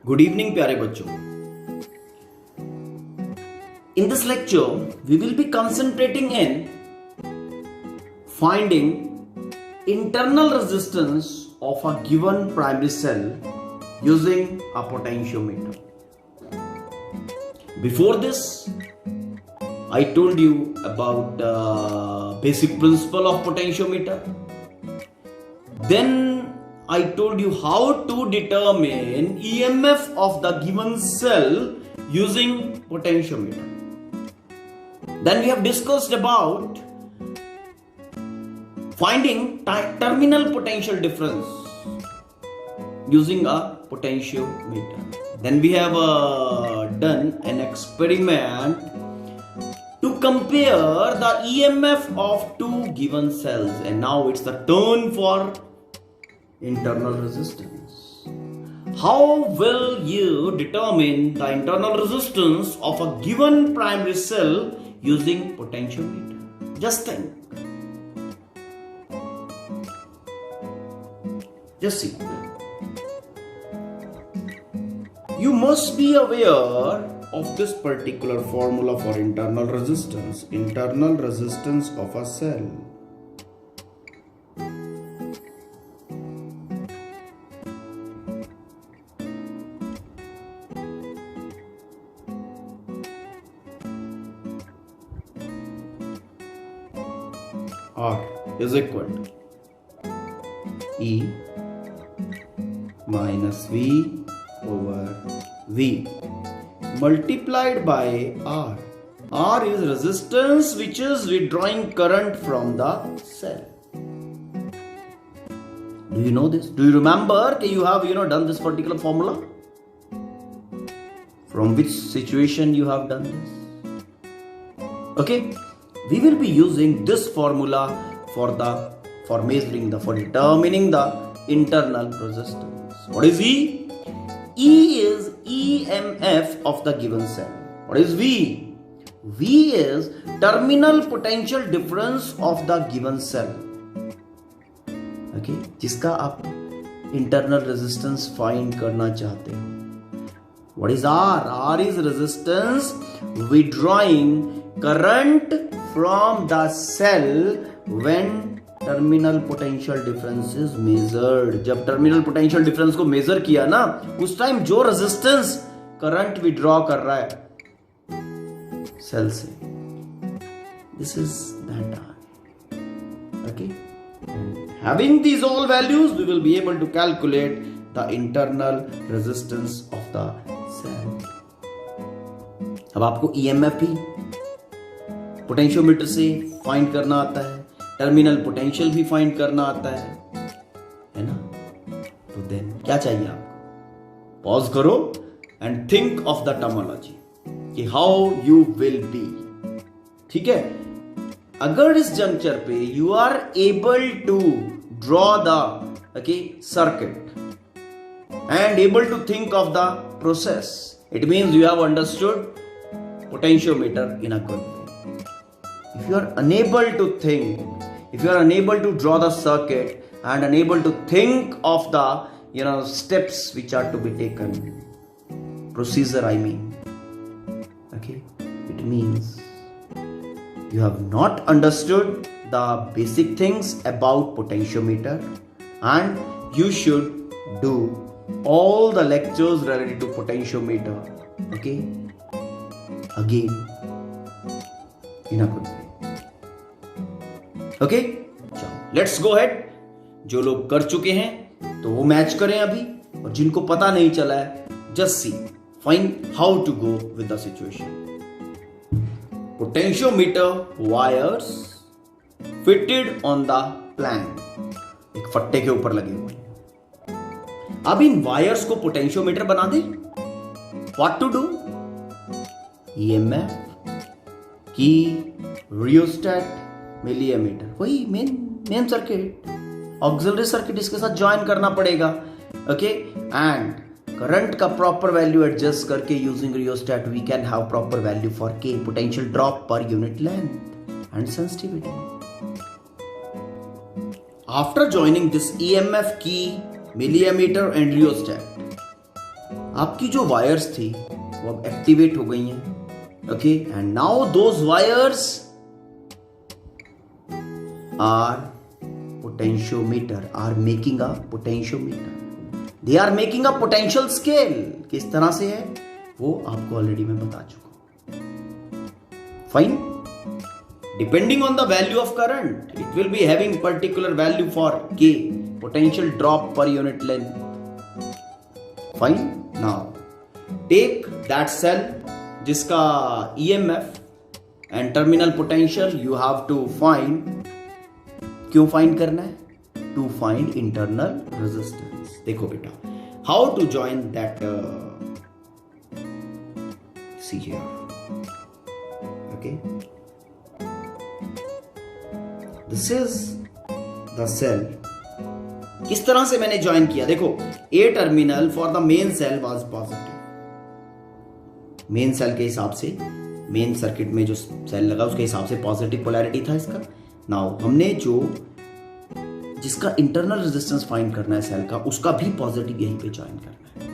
Good evening प्यारे बच्चों. In this lecture, we will be concentrating in finding internal resistance of a given primary cell using a potentiometer. Before this, I told you about the basic principle of potentiometer. Then I told you how to determine EMF of the given cell using potentiometer. Then we have discussed about finding terminal potential difference using a potentiometer. Then we have done an experiment to compare the EMF of two given cells, and now it's the turn for internal resistance. How will you determine the internal resistance of a given primary cell using potentiometer? Just think. Just see. You must be aware of this particular formula for internal resistance. Internal resistance of a cell. R is equal to E minus V over V multiplied by R. R is resistance which is withdrawing current from the cell. Do you know this? Do you remember that you have done this particular formula? From which situation you have done this? Okay. We will be using this formula for determining the internal resistance. What is E? E is EMF of the given cell. What is V? V is terminal potential difference of the given cell. Okay, जिसका आप internal resistance find करना चाहते हो. What is R? R is resistance withdrawing current from the cell when terminal potential difference is measured. जब terminal potential difference को measure किया ना, उस time जो resistance current withdraw कर रहा है cell से, this is that R. Okay, and having these all values, we will be able to calculate the internal resistance of the cell. अब आपको EMF भी पोटेंशियोमीटर से फाइंड करना आता है, टर्मिनल पोटेंशियल भी फाइंड करना आता है ना? तो देन क्या चाहिए आपको? पॉज करो and think of the terminology कि हाउ यू विल बी. ठीक है, अगर इस जंक्चर पे you are able to draw the circuit and able to think of the process, it means you have understood potentiometer in a good way. If you are unable to think, if you are unable to draw the circuit and unable to think of the steps which are to be taken, procedure I mean, okay, it means you have not understood the basic things about potentiometer, and you should do all the lectures related to potentiometer, okay, again in a good way. Okay, चलो let's go head. जो लोग कर चुके हैं तो वो match करें अभी, और जिनको पता नहीं चला है just see find how to go with the situation. Potentiometer wires fitted on the plank, एक फट्टे के ऊपर लगे हुए हैं. अब इन वायर्स को पोटेंशियोमीटर बना दे. What to do? EMF की रियोस्टेट मिलीएमीटर, वही मेन सर्किट, ऑक्सिलरी सर्किट इसके साथ ज्वाइन करना पड़ेगा. ओके, एंड करंट का प्रॉपर वैल्यू एडजस्ट करके using rheostat we can have proper value for K, potential drop per unit length and sensitivity. After joining this EMF key, milliammeter and rheostat, आपकी जो wires थी वो अब activate हो गई हैं. Okay, and now those wires are potentiometer, are making a potentiometer. They are making a potential scale. किस तरह से है वो आपको ऑलरेडी मैं बता चुका हूं. Fine. Depending on the value of current, it will be having particular value for K, potential drop per unit length. Fine. Now, take that cell जिसका EMF and terminal potential you have to find. क्यों find करना है? To find internal resistance. देखो बेटा, how to join that? See here. Okay. This is the cell. किस तरह से मैंने ज्वाइन किया? देखो, A terminal for the main cell was positive. Main cell के हिसाब से, मेन सर्किट में जो सेल लगा उसके हिसाब से पॉजिटिव पोलैरिटी था इसका. नाउ हमने जो जिसका इंटरनल रेजिस्टेंस फाइंड करना है सेल का, उसका भी पॉजिटिव यहीं पे ज्वाइन करना है.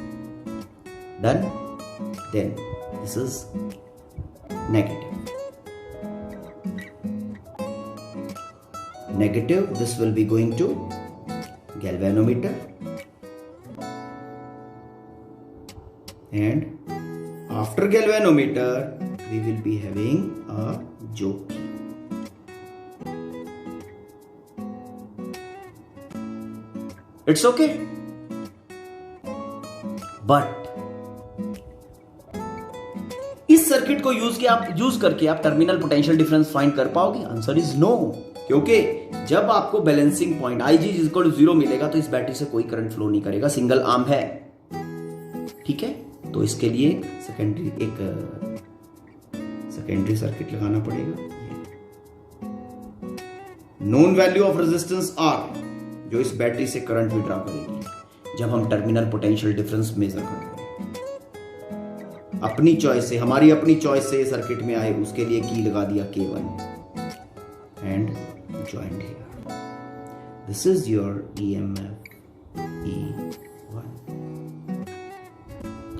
Done. Then this is negative. Negative, this will be going to galvanometer, and after galvanometer we will be having a jockey. It's okay, but इस सर्किट को यूज करके आप टर्मिनल पोटेंशियल डिफरेंस फाइंड कर पाओगे? Answer is no. क्योंकि जब आपको balancing point IG is equal to 0 मिलेगा तो इस बैटरी से कोई करंट फ्लो नहीं करेगा. सिंगल आर्म है. ठीक है, तो इसके लिए सेकेंडरी सर्किट लगाना पड़ेगा. Known value of resistance R जो इस बैटरी से करंट विड्रॉ करेगी जब हम टर्मिनल पोटेंशियल डिफरेंस मेजर करेंगे. अपनी चॉइस से, हमारी अपनी चॉइस से सर्किट में आए उसके लिए की लगा दिया K1 and joined here. This is your EMF E1.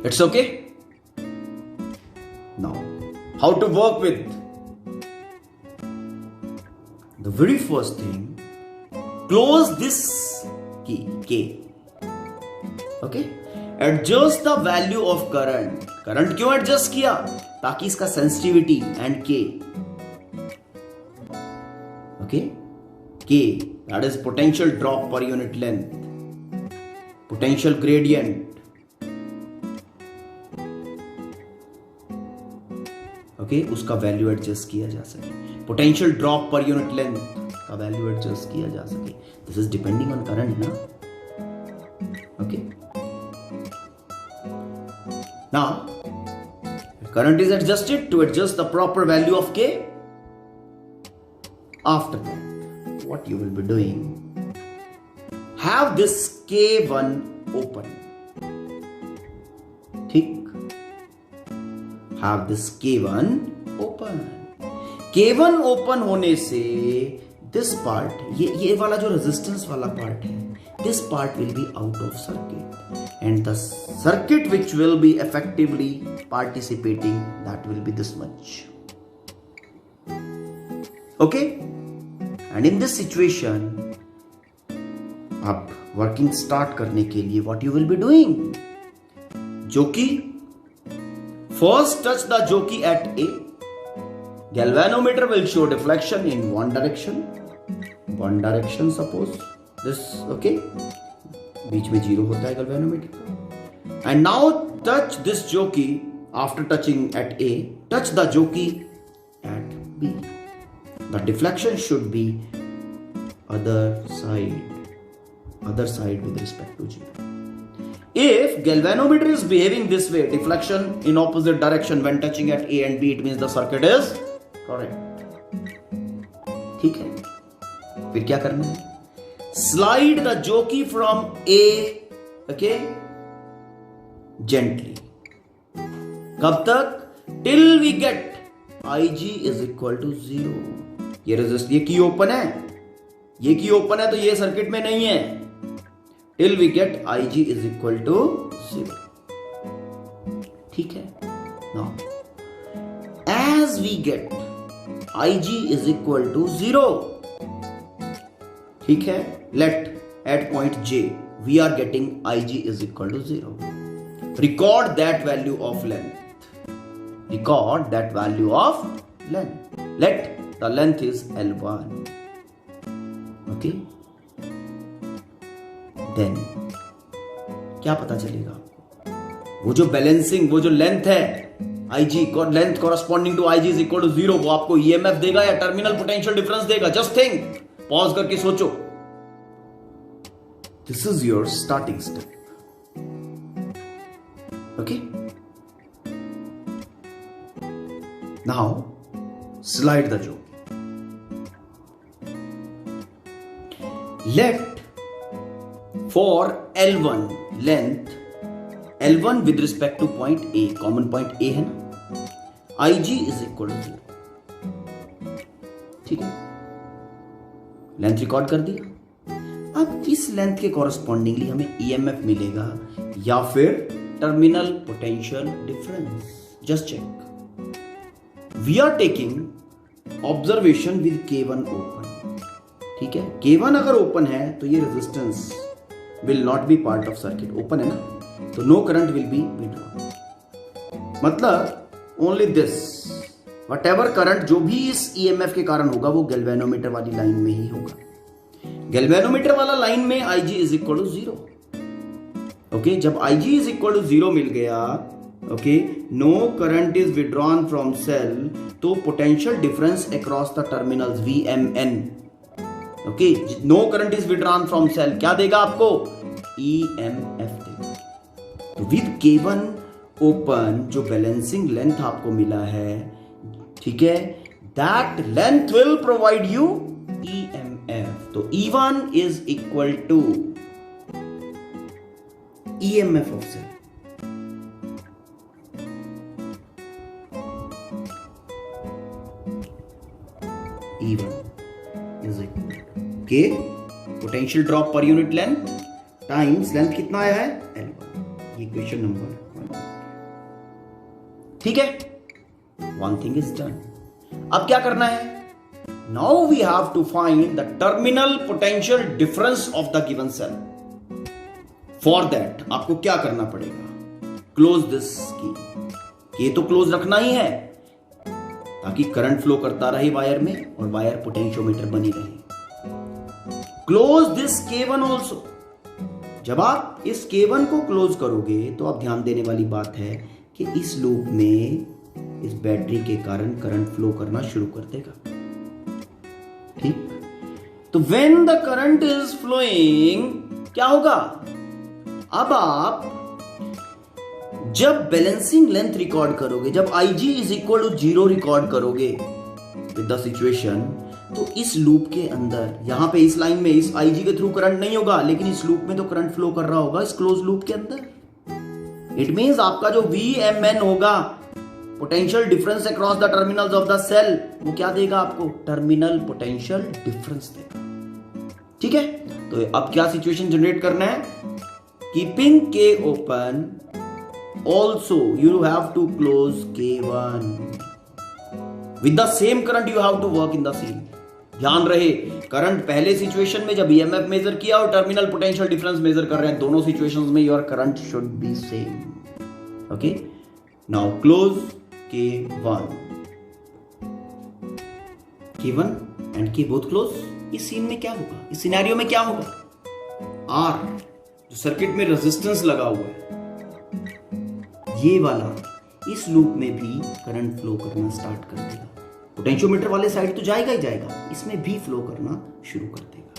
It's okay. Now, how to work with? The very first thing, close this key K. Okay. Adjust the value of current. Current क्यों adjust किया? ताकि इसका sensitivity and K. Okay, K, that is potential drop per unit length, potential gradient. Okay, उसका value adjust किया जा सके. Potential drop per unit length का value adjust किया जा सके. This is depending on current ना. Okay, now current is adjusted to adjust the proper value of K. After that, what you will be doing, have this K1 open. ठीक, have this K1 open. K1 open होने से this part, ये वाला जो resistance वाला part है, this part will be out of circuit, and the circuit which will be effectively participating, that will be this much. Okay, and in this situation आप working start करने के लिए what you will be doing, jockey, first touch the jockey at A. Galvanometer will show deflection in one direction, suppose this. Okay, बीच में 0 होता है galvanometer का. And now touch this jockey. After touching at A, touch the jockey at B. The deflection should be other side with respect to 0. If galvanometer is behaving this way, deflection in opposite direction when touching at A and B, it means the circuit is correct. ठीक है, फिर क्या करना है? Slide the jockey from A, okay, gently. कब तक? Till we get IG is equal to 0. ये resist, ये की ओपन है, ये की ओपन है तो ये सर्किट में नहीं है. Till we get IG is equal to 0. ठीक है. Now as we get IG is equal to 0, ठीक है. Let at point J we are getting IG is equal to 0. Record that value of length. Record that value of length. Let the length is L1. Okay. Then क्या पता चलेगा आपको? वो जो balancing, वो जो लेंथ है IG, length corresponding to IG is equal to 0, वो आपको EMF देगा या टर्मिनल पोटेंशियल डिफरेंस देगा? जस्ट थिंक, पॉज करके सोचो. This is your starting step. Okay? Now, slide the joke. Let for L1 length, L1 with respect to point A, common point A है ना, IG is equal to 0. ठीक है? Length record कर दिया. अब इस लेंथ के कॉरस्पॉन्डिंगली हमें EMF मिलेगा या फिर terminal potential difference. Just check. We are taking observation with K1 open. ठीक है. K1 अगर ओपन है तो ये resistance will not be part of circuit. Open है ना, तो no current will be withdrawn. मतलब only this, whatever current जो भी इस EMF के कारण होगा वो गैल्वेनोमीटर वाली लाइन में ही होगा. गैल्वेनोमीटर वाला लाइन में IG is equal to 0. Okay, जब IG इज इक्वल टू 0 मिल गया, okay, no current is withdrawn from cell, तो potential difference across the terminals VMN. Okay, no current is withdrawn from cell क्या देगा आपको? EMF देगा. तो विद K1 ओपन जो बैलेंसिंग लेंथ आपको मिला है, ठीक है, that length will provide you EMF. तो E1 is equal to EMF of cell. E1 is equal to K, potential drop per unit length, times length कितना आया है? L1. Equation number 1. ठीक है. One thing is done. अब क्या करना है? Now we have to find the terminal potential difference of the given cell. For that, आपको क्या करना पड़ेगा? Close this key. ये तो क्लोज रखना ही है ताकि करंट फ्लो करता रहे वायर में और वायर पोटेंशियोमीटर बनी रहे. Close this K1 also. जब आप इस K1 को क्लोज करोगे तो आप ध्यान देने वाली बात है कि इस लूप में इस बैटरी के कारण करंट फ्लो करना शुरू कर देगा. ठीक. तो when the current is flowing क्या होगा? अब आप जब बैलेंसिंग लेंथ रिकॉर्ड करोगे, जब IG is equal to 0 record करोगे विद द सिचुएशन, तो इस लूप के अंदर, यहां पे इस लाइन में इस IG के थ्रू करंट नहीं होगा, लेकिन इस लूप में तो करंट फ्लो कर रहा होगा इस क्लोज लूप के अंदर. इट मींस आपका जो VMN होगा, potential difference across the terminals of the cell, वो क्या देगा आपको? टर्मिनल पोटेंशियल डिफरेंस देगा. ठीक है. तो अब क्या सिचुएशन जनरेट करना है? Keeping K open, also you have to close K1 with the same current. You have to work in the same. ध्यान रहे, करंट पहले सिचुएशन में जब EMF मेजर किया और टर्मिनल पोटेंशियल डिफरेंस मेजर कर रहे हैं, दोनों सिचुएशंस में your current should be same. Okay. Now close K1 and K both close. इस सीन में क्या होगा? इस सिनेरियो में क्या होगा? R जो सर्किट में रेजिस्टेंस लगा हुआ है, ये वाला इस लूप में भी करंट फ्लो करना स्टार्ट कर देगा. पोटेंशियोमीटर वाले साइड तो जाएगा ही जाएगा, इसमें भी फ्लो करना शुरू कर देगा.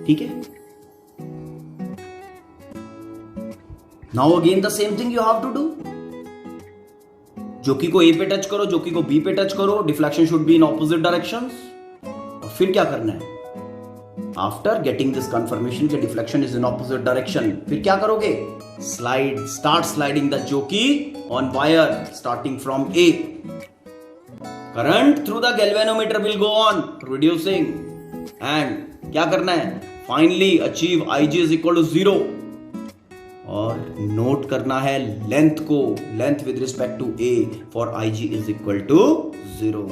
ठीक है. Now again the same thing you have to do. Jockey को A पे टच करो, जोकी को B पे टच करो. Deflection should be in opposite directions. और फिर क्या करना है? आफ्टर गेटिंग दिस कंफर्मेशन कि deflection is in opposite direction, फिर क्या करोगे? Start sliding the jockey on wire starting from A. Current through the galvanometer will go on reducing, and क्या करना है? Finally achieve IG is equal to 0. और note करना है लेंथ को, length with respect to A for IG is equal to 0.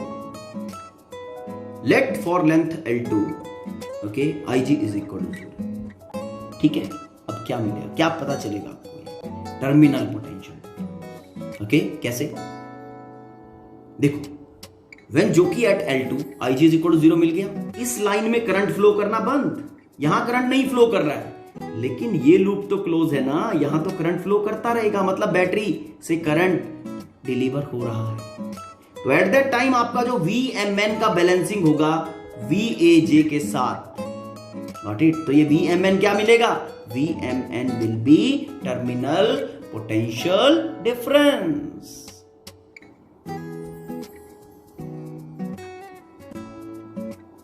Let for length L2 okay IG is equal to 0. ठीक है, अब क्या मिलेगा, क्या पता चलेगा आपको? Terminal potential. ओके, कैसे? देखो, व्हेन जो कि at L2 IG is equal to 0 मिल गया, इस लाइन में करंट फ्लो करना बंद, यहां करंट नहीं फ्लो कर रहा है, लेकिन ये लूप तो क्लोज है ना, यहां तो करंट फ्लो करता रहेगा, मतलब बैटरी से करंट डिलीवर हो रहा है. तो एट दैट टाइम आपका जो VMN का बैलेंसिंग होगा VAJ के साथ. Got it? तो ये VMN क्या मिलेगा? VMN will be terminal potential difference.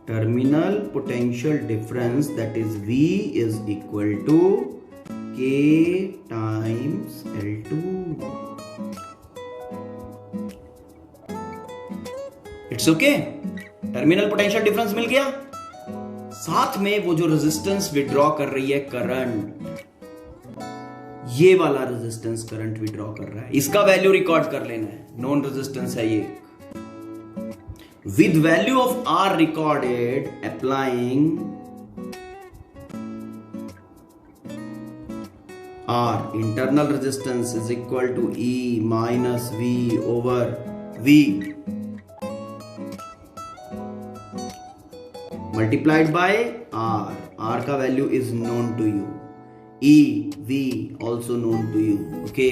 Terminal potential difference, that is V is equal to K times L2. It's okay. Terminal potential difference मिल गया. साथ में वो जो रेजिस्टेंस विड्रॉ कर रही है करंट, ये वाला रेजिस्टेंस करंट विड्रॉ कर रहा है, इसका वैल्यू रिकॉर्ड कर लेना है. नॉन रेजिस्टेंस है ये. With value of R recorded, applying R, internal resistance is equal to E minus V over V multiplied by R. R का value is known to you. E, V also known to you. Okay,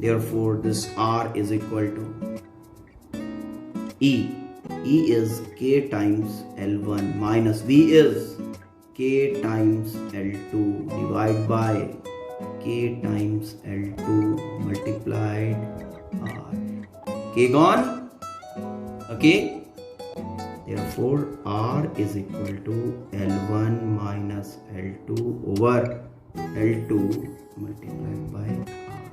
therefore this R is equal to E. E is K times L1 minus V is K times L2 divided by K times L2 multiplied R. K gone? Okay. Therefore R is equal to L1 minus L2 over L2 multiplied by R.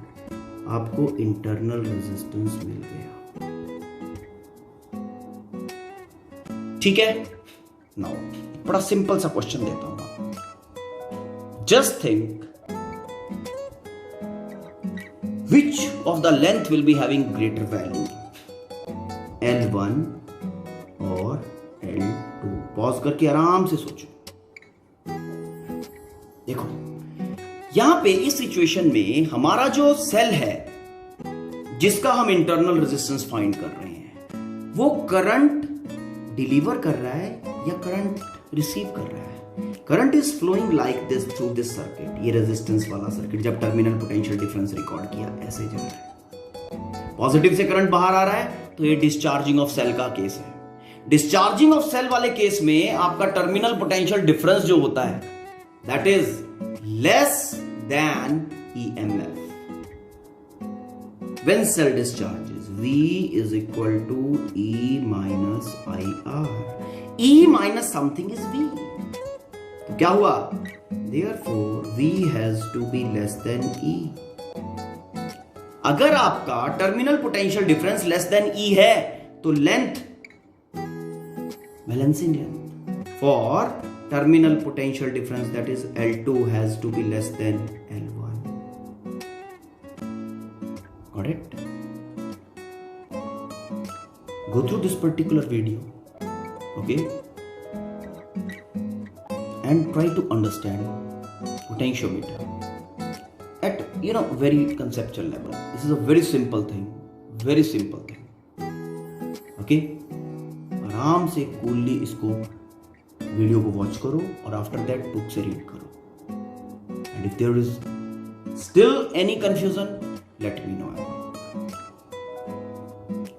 आपको internal resistance मिल गया. ठीक है. Now बड़ा simple सा question देता हूं आपको. Just think which of the length will be having greater value, L1 और L2. पॉज करके आराम से सोचो. देखो, यहां पे इस सिचुएशन में हमारा जो सेल है जिसका हम इंटरनल रेजिस्टेंस फाइंड कर रहे हैं, वो करंट डिलीवर कर रहा है या करंट रिसीव कर रहा है. Current is flowing like this through this circuit. ये रेजिस्टेंस वाला सर्किट जब टर्मिनल पोटेंशियल डिफरेंस रिकॉर्ड किया ऐसे जा रहा है. पॉजिटिव से करंट बाहर आ रहा है, तो ये डिस्चार्जिंग ऑफ सेल का केस है. डिस्चार्जिंग ऑफ सेल वाले केस में आपका टर्मिनल पोटेंशियल डिफरेंस जो होता है that is less than EMF. When cell discharges, V is equal to E minus IR. E minus something is V. तो क्या हुआ? Therefore, V has to be less than E. अगर आपका terminal potential difference less than E है, तो length balancing length for terminal potential difference that is L2 has to be less than L1. Got it? Go through this particular video, okay, and try to understand potentiometer at very conceptual level. This is a very simple thing, okay. आराम से coolly इसको video को watch करो और after that book से read करो. And if there is still any confusion, let me know.